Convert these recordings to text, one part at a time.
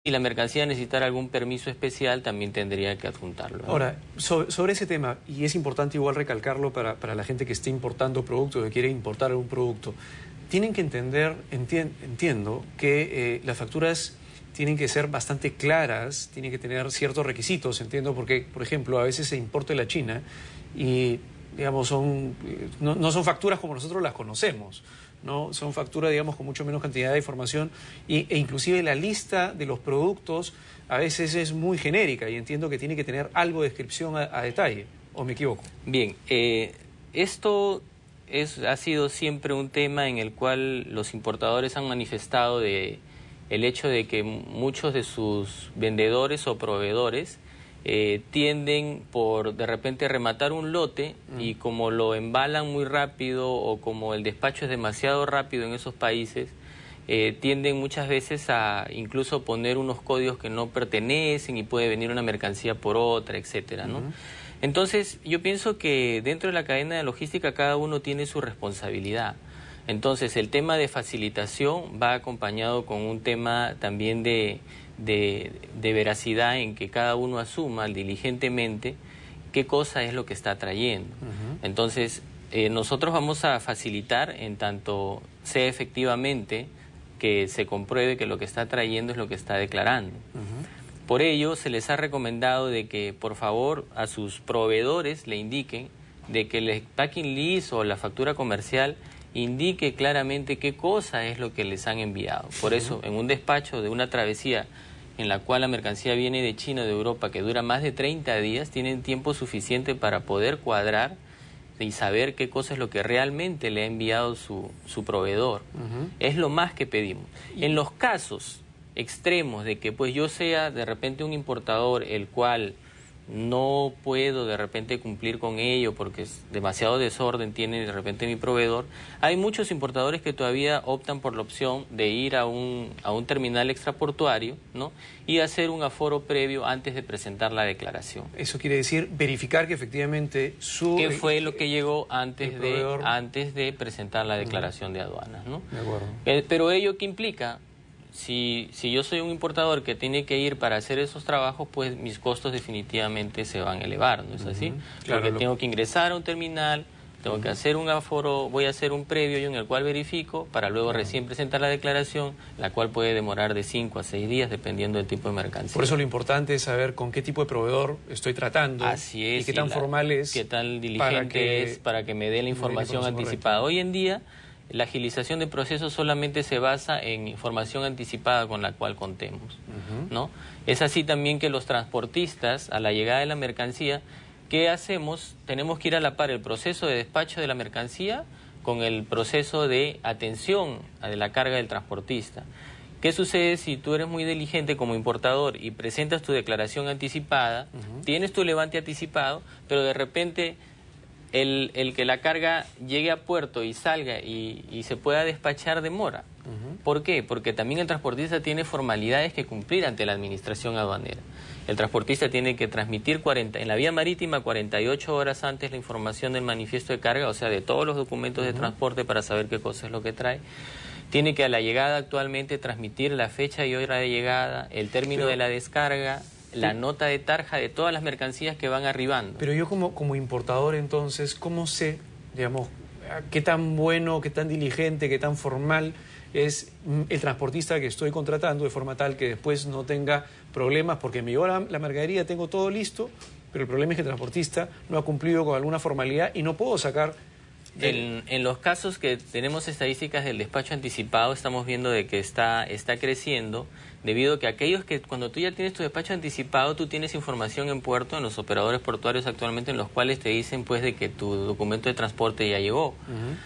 Si la mercancía necesitara algún permiso especial, también tendría que adjuntarlo, ¿no? Ahora, sobre ese tema, y es importante igual recalcarlo para la gente que esté importando productos, que quiere importar algún producto, tienen que entender, entiendo, que las facturas tienen que ser bastante claras, tienen que tener ciertos requisitos, entiendo, porque, por ejemplo, a veces se importa de la China y, digamos, no son facturas como nosotros las conocemos, ¿no? Son facturas, digamos, con mucho menos cantidad de información e inclusive la lista de los productos a veces es muy genérica y entiendo que tiene que tener algo de descripción a detalle, ¿o me equivoco? Bien, esto ha sido siempre un tema en el cual los importadores han manifestado el hecho de que muchos de sus vendedores o proveedores tienden por de repente rematar un lote y como lo embalan muy rápido o como el despacho es demasiado rápido en esos países, tienden muchas veces a incluso poner unos códigos que no pertenecen y puede venir una mercancía por otra, etcétera, ¿no? Entonces yo pienso que dentro de la cadena de logística cada uno tiene su responsabilidad. Entonces el tema de facilitación va acompañado con un tema también de veracidad en que cada uno asuma diligentemente qué cosa es lo que está trayendo. Entonces, nosotros vamos a facilitar en tanto sea efectivamente que se compruebe que lo que está trayendo es lo que está declarando. Por ello, se les ha recomendado de que, por favor, a sus proveedores le indiquen de que el packing list o la factura comercial indique claramente qué cosa es lo que les han enviado. Por eso, en un despacho de una travesía en la cual la mercancía viene de China o de Europa, que dura más de 30 días, tienen tiempo suficiente para poder cuadrar y saber qué cosa es lo que realmente le ha enviado su proveedor. Es lo más que pedimos. En los casos extremos de que pues yo sea de repente un importador el cual no puedo de repente cumplir con ello porque es demasiado desorden tiene de repente mi proveedor, hay muchos importadores que todavía optan por la opción de ir a un terminal extraportuario, ¿no? Y hacer un aforo previo antes de presentar la declaración. Eso quiere decir verificar que efectivamente ¿Qué fue lo que llegó antes de presentar la declaración de aduanas, ¿no? De acuerdo. Pero ello, ¿qué implica? Si yo soy un importador que tiene que ir para hacer esos trabajos, pues mis costos definitivamente se van a elevar, ¿no es así? Claro, porque tengo que ingresar a un terminal, tengo que hacer un aforo, voy a hacer un previo en el cual verifico para luego recién presentar la declaración, la cual puede demorar de 5 a 6 días dependiendo del tipo de mercancía. Por eso lo importante es saber con qué tipo de proveedor estoy tratando. Así es, y qué tan formal es. Qué tan diligente es para que me dé la información anticipada. Hoy en día la agilización de procesos solamente se basa en información anticipada con la cual contemos, ¿no? Es así también que los transportistas, a la llegada de la mercancía, ¿qué hacemos? Tenemos que ir a la par el proceso de despacho de la mercancía con el proceso de atención de la carga del transportista. ¿Qué sucede si tú eres muy diligente como importador y presentas tu declaración anticipada, tienes tu levante anticipado, pero de repente el que la carga llegue a puerto y salga y se pueda despachar demora? ¿Por qué? Porque también el transportista tiene formalidades que cumplir ante la administración aduanera. El transportista tiene que transmitir en la vía marítima 48 horas antes la información del manifiesto de carga, o sea, de todos los documentos de transporte para saber qué cosa es lo que trae. Tiene que a la llegada actualmente transmitir la fecha y hora de llegada, el término de la descarga, la nota de tarja de todas las mercancías que van arribando. Pero yo como importador entonces, ¿cómo sé, digamos, qué tan bueno, qué tan diligente, qué tan formal es el transportista que estoy contratando de forma tal que después no tenga problemas? Porque me llegó la mercadería, tengo todo listo, pero el problema es que el transportista no ha cumplido con alguna formalidad y no puedo sacar... En los casos que tenemos estadísticas del despacho anticipado, estamos viendo de que está creciendo, debido a que aquellos que cuando tú ya tienes tu despacho anticipado, tú tienes información en puerto, en los operadores portuarios actualmente, en los cuales te dicen pues de que tu documento de transporte ya llegó.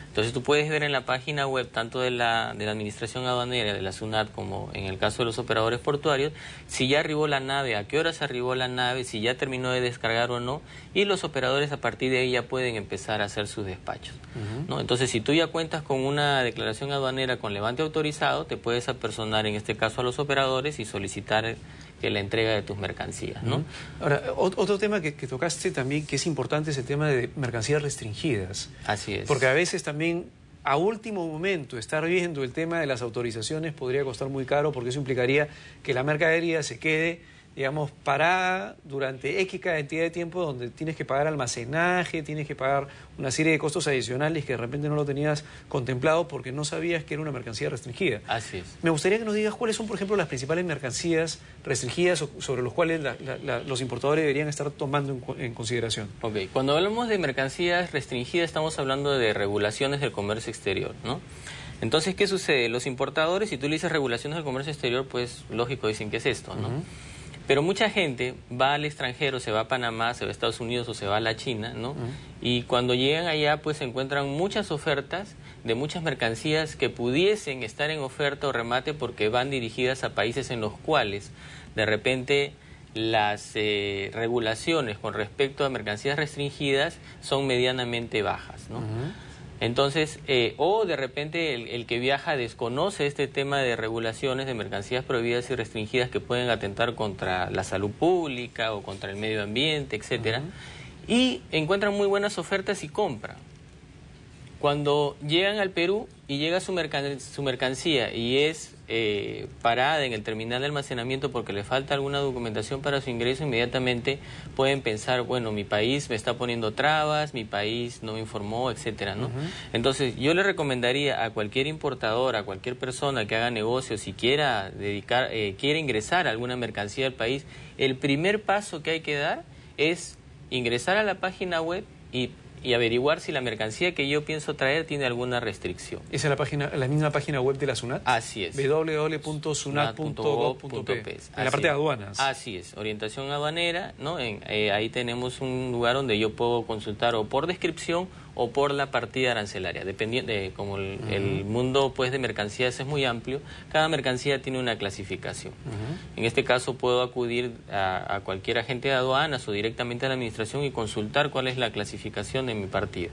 Entonces tú puedes ver en la página web, tanto de la Administración Aduanera, de la SUNAT, como en el caso de los operadores portuarios, si ya arribó la nave, a qué horas arribó la nave, si ya terminó de descargar o no, y los operadores a partir de ahí ya pueden empezar a hacer sus despachos, ¿no? Entonces, si tú ya cuentas con una declaración aduanera con levante autorizado, te puedes apersonar en este caso a los operadores y solicitar que la entrega de tus mercancías, ¿no? Ahora, otro tema que tocaste también, que es importante, es el tema de mercancías restringidas. Así es. Porque a veces también a último momento estar viendo el tema de las autorizaciones podría costar muy caro, porque eso implicaría que la mercadería se quede, digamos, parada durante X cantidad de tiempo, donde tienes que pagar almacenaje, tienes que pagar una serie de costos adicionales que de repente no lo tenías contemplado porque no sabías que era una mercancía restringida. Así es. Me gustaría que nos digas cuáles son, por ejemplo, las principales mercancías restringidas sobre los cuales los importadores deberían estar tomando en consideración. Ok, cuando hablamos de mercancías restringidas estamos hablando de regulaciones del comercio exterior, ¿no? Entonces, ¿qué sucede? Los importadores, si tú le dices regulaciones del comercio exterior, pues lógico dicen, ¿qué es esto, no? Pero mucha gente va al extranjero, se va a Panamá, se va a Estados Unidos o se va a la China, ¿no? Y cuando llegan allá, pues se encuentran muchas ofertas de muchas mercancías que pudiesen estar en oferta o remate porque van dirigidas a países en los cuales de repente las regulaciones con respecto a mercancías restringidas son medianamente bajas, ¿no? Entonces, o de repente el que viaja desconoce este tema de regulaciones de mercancías prohibidas y restringidas que pueden atentar contra la salud pública o contra el medio ambiente, etcétera, y encuentran muy buenas ofertas y compran. Cuando llegan al Perú y llega su mercancía y es parada en el terminal de almacenamiento porque le falta alguna documentación para su ingreso, inmediatamente pueden pensar, bueno, mi país me está poniendo trabas, mi país no me informó, etcétera, ¿no? Entonces, yo le recomendaría a cualquier importador, a cualquier persona que haga negocios, si quiera quiere ingresar alguna mercancía al país, el primer paso que hay que dar es ingresar a la página web y averiguar si la mercancía que yo pienso traer tiene alguna restricción. ¿Esa es la misma página web de la SUNAT? Así es. www.sunat.gov.p. En la parte de aduanas. Así es, orientación aduanera, ¿no? Ahí tenemos un lugar donde yo puedo consultar o por descripción o por la partida arancelaria, dependiendo de como el mundo pues de mercancías es muy amplio, cada mercancía tiene una clasificación. En este caso puedo acudir a cualquier agente de aduanas o directamente a la administración y consultar cuál es la clasificación de mi partida.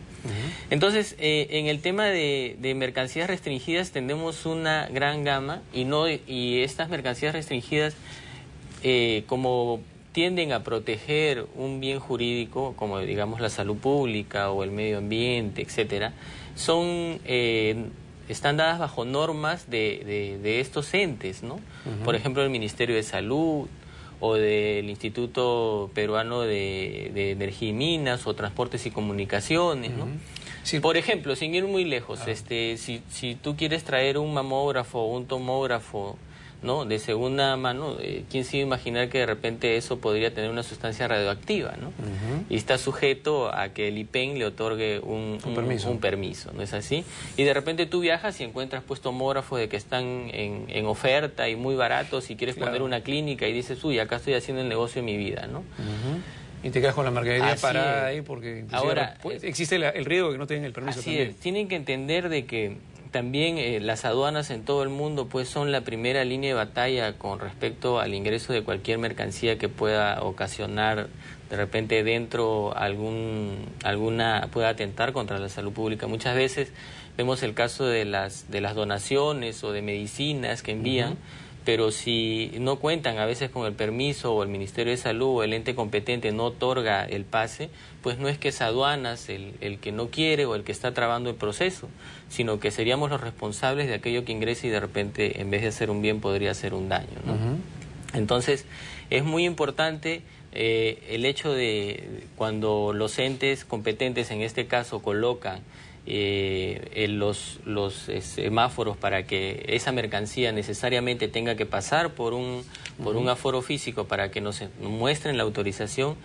Entonces, en el tema de mercancías restringidas tenemos una gran gama y estas mercancías restringidas como tienden a proteger un bien jurídico, como digamos la salud pública o el medio ambiente, etcétera, están dadas bajo normas de estos entes, ¿no? Por ejemplo, el Ministerio de Salud o del Instituto Peruano de Energía y Minas o Transportes y Comunicaciones, ¿no? Sí. Por ejemplo, sin ir muy lejos, si tú quieres traer un mamógrafo o un tomógrafo, ¿no?, de segunda mano, ¿quién se iba a imaginar que de repente eso podría tener una sustancia radioactiva, ¿no? Y está sujeto a que el IPEN le otorgue un permiso, ¿no es así? Y de repente tú viajas y encuentras pues tomógrafos de que están en oferta y muy baratos y quieres poner una clínica y dices, uy, acá estoy haciendo el negocio de mi vida, ¿no? Y te quedas con la mercadería parada ahí porque ahora existe el riesgo de que no tengan el permiso también. Tienen que entender de que también las aduanas en todo el mundo pues son la primera línea de batalla con respecto al ingreso de cualquier mercancía que pueda ocasionar de repente dentro pueda atentar contra la salud pública. Muchas veces vemos el caso de las donaciones o de medicinas que envían, pero si no cuentan a veces con el permiso o el Ministerio de Salud o el ente competente no otorga el pase, pues no es que es aduanas el que no quiere o el que está trabando el proceso, sino que seríamos los responsables de aquello que ingresa y de repente en vez de hacer un bien podría hacer un daño, ¿no? Entonces es muy importante el hecho de cuando los entes competentes en este caso colocan los semáforos para que esa mercancía necesariamente tenga que pasar por un aforo físico para que nos muestren la autorización.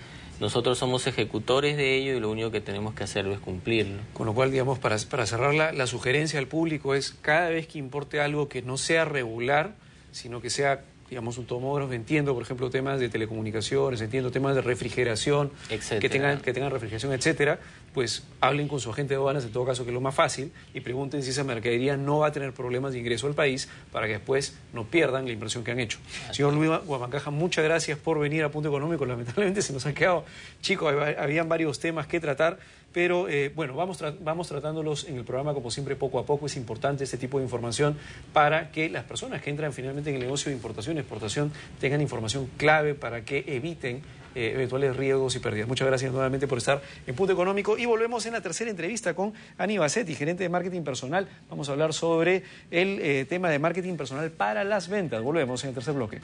Nosotros somos ejecutores de ello y lo único que tenemos que hacerlo es cumplirlo. Con lo cual, digamos, para cerrar la sugerencia al público es cada vez que importe algo que no sea regular, sino que sea, digamos, un tomógrafo, entiendo, por ejemplo, temas de telecomunicaciones, entiendo temas de refrigeración, que tengan refrigeración, etcétera, pues hablen con su agente de aduanas, en todo caso, que es lo más fácil, y pregunten si esa mercadería no va a tener problemas de ingreso al país para que después no pierdan la inversión que han hecho. Señor Luis Huamancaja, muchas gracias por venir a Punto Económico. Lamentablemente se nos han quedado, chicos, habían varios temas que tratar, pero bueno, vamos tratándolos en el programa como siempre poco a poco. Es importante este tipo de información para que las personas que entran finalmente en el negocio de importación y exportación tengan información clave para que eviten eventuales riesgos y pérdidas. Muchas gracias nuevamente por estar en Punto Económico y volvemos en la tercera entrevista con Annie Bassetti, gerente de marketing personal. Vamos a hablar sobre el tema de marketing personal para las ventas. Volvemos en el tercer bloque.